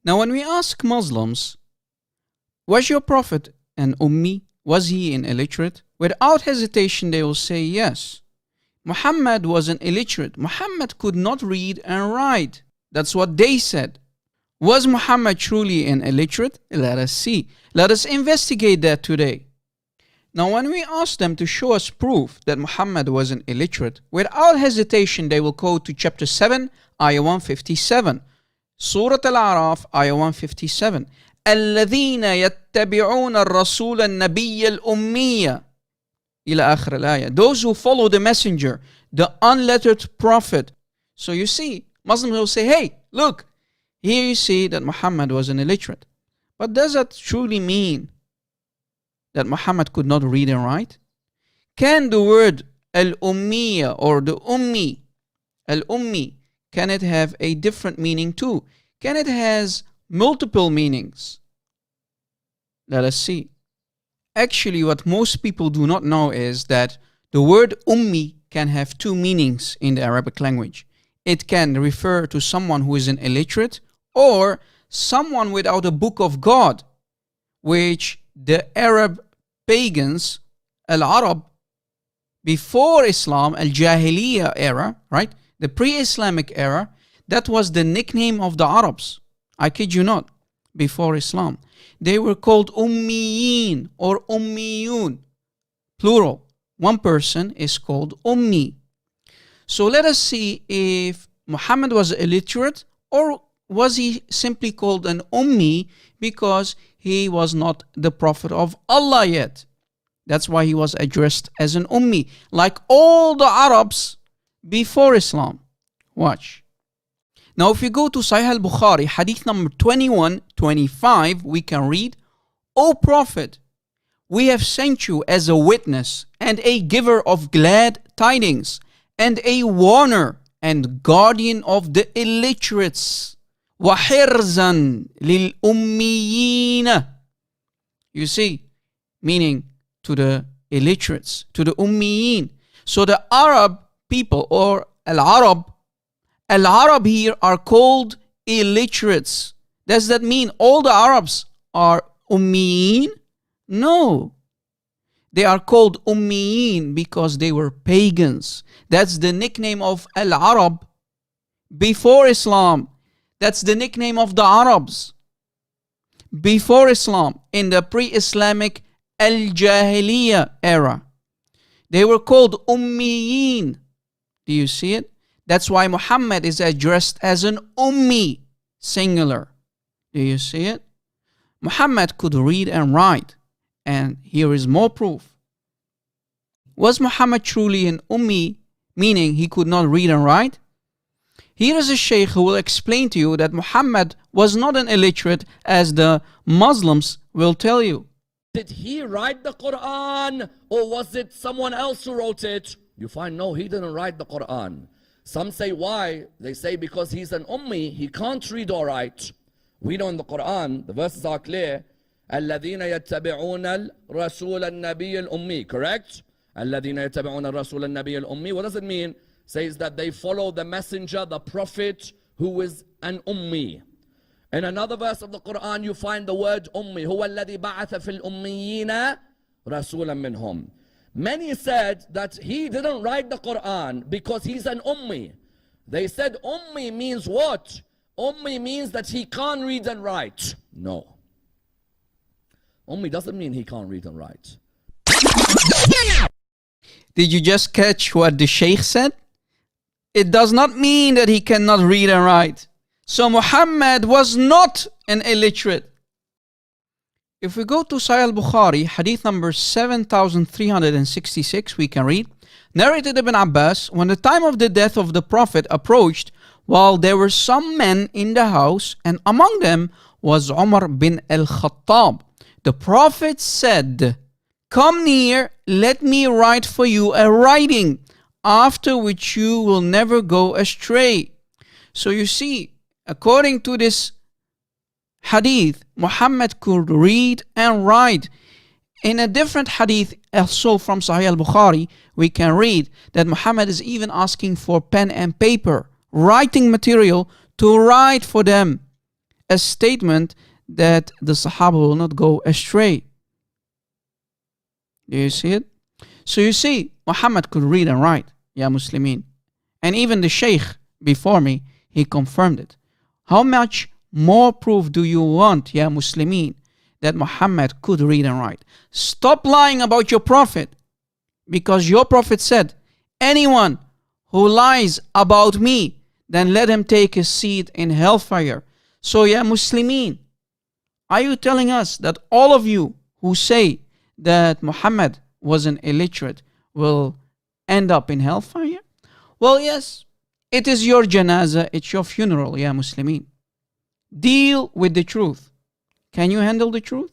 Now when we ask Muslims, was your prophet an ummi? Was he an illiterate? Without hesitation they will say yes. Muhammad was an illiterate. Muhammad could not read and write. That's what they said. Was Muhammad truly an illiterate? Let us see. Let us investigate that today. Now when we ask them to show us proof that Muhammad was an illiterate, without hesitation they will go to chapter 7, ayah 157. Surah Al-A'raf, ayah 157. الذين يتبعون الرسول النبي الأمي إلى آخر الآية. Those who follow the messenger, the unlettered prophet. So you see, Muslims will say, hey, look, here you see that Muhammad was an illiterate. But does that truly mean that Muhammad could not read and write? Can the word al-ummiya or the ummi, al-ummi, can it have a different meaning too? Can it has multiple meanings? Let us see. Actually, what most people do not know is that the word ummi can have two meanings in the Arabic language. It can refer to someone who is an illiterate or someone without a book of God, which the Arab pagans, al-Arab, before Islam, al-Jahiliyyah era, right? The pre-Islamic era, that was the nickname of the Arabs. I kid you not, before Islam. They were called ummiyin or ummiyun, plural. One person is called ummi. So let us see if Muhammad was illiterate or was he simply called an ummi because he was not the prophet of Allah yet. That's why he was addressed as an ummi, like all the Arabs before Islam. Watch. Now if you go to Sahih Al Bukhari, hadith number 2125, we can read, O Prophet, we have sent you as a witness and a giver of glad tidings and a warner and guardian of the illiterates. وَحِرْزًا لِلْأُمِّيِّينَ. You see, meaning to the illiterates, to the ummiyin. So the Arab people or Al-Arab here are called illiterates. Does that mean all the Arabs are ummiyin? No. They are called ummiyin because they were pagans. That's the nickname of Al-Arab before Islam. That's the nickname of the Arabs before Islam, in the pre-Islamic Al-Jahiliyyah era. They were called ummiyin. Do you see it? That's why Muhammad is addressed as an ummi, singular. Do you see it? Muhammad could read and write. And here is more proof. Was Muhammad truly an ummi, meaning he could not read and write? Here is a sheikh who will explain to you that Muhammad was not an illiterate as the Muslims will tell you. Did he write the Quran or was it someone else who wrote it? You find no, he didn't write the Quran. Some say why? They say because he's an ummi, he can't read or write. We know in the Quran, the verses are clear. الذين يتبعون الرسول النبي الأمي, correct? الذين يتبعون الرسول النبي الأمي. What does it mean? Says that they follow the messenger, the prophet, who is an ummi. In another verse of the Quran, you find the word ummi. هو الذي بعث في الأميين رسولا منهم. Many said that he didn't write the Quran because he's an ummi. They said ummi means what? Ummi means that he can't read and write. No. Ummi doesn't mean he can't read and write. Did you just catch what the sheikh said? It does not mean that he cannot read and write. So Muhammad was not an illiterate. If we go to Sahih Al Bukhari, hadith number 7366, we can read, narrated Ibn Abbas, when the time of the death of the Prophet approached, while there were some men in the house, and among them was Umar bin al-Khattab, the Prophet said, come near, let me write for you a writing, after which you will never go astray. So you see, according to this hadith, Muhammad could read and write. In a different hadith, also from Sahih Al Bukhari, we can read that Muhammad is even asking for pen and paper, writing material to write for them. a statement that the Sahaba will not go astray. Do you see it? So you see, Muhammad could read and write, Ya Muslimin. And even the Shaykh before me, he confirmed it. How much more proof do you want, Ya Muslimin, that Muhammad could read and write? Stop lying about your Prophet, because your Prophet said, anyone who lies about me, then let him take his seat in hellfire. So, Ya Muslimin, are you telling us that all of you who say that Muhammad was an illiterate will end up in hellfire? Well, yes, it is your janazah, it's your funeral, Ya Muslimin. Deal with the truth. Can you handle the truth?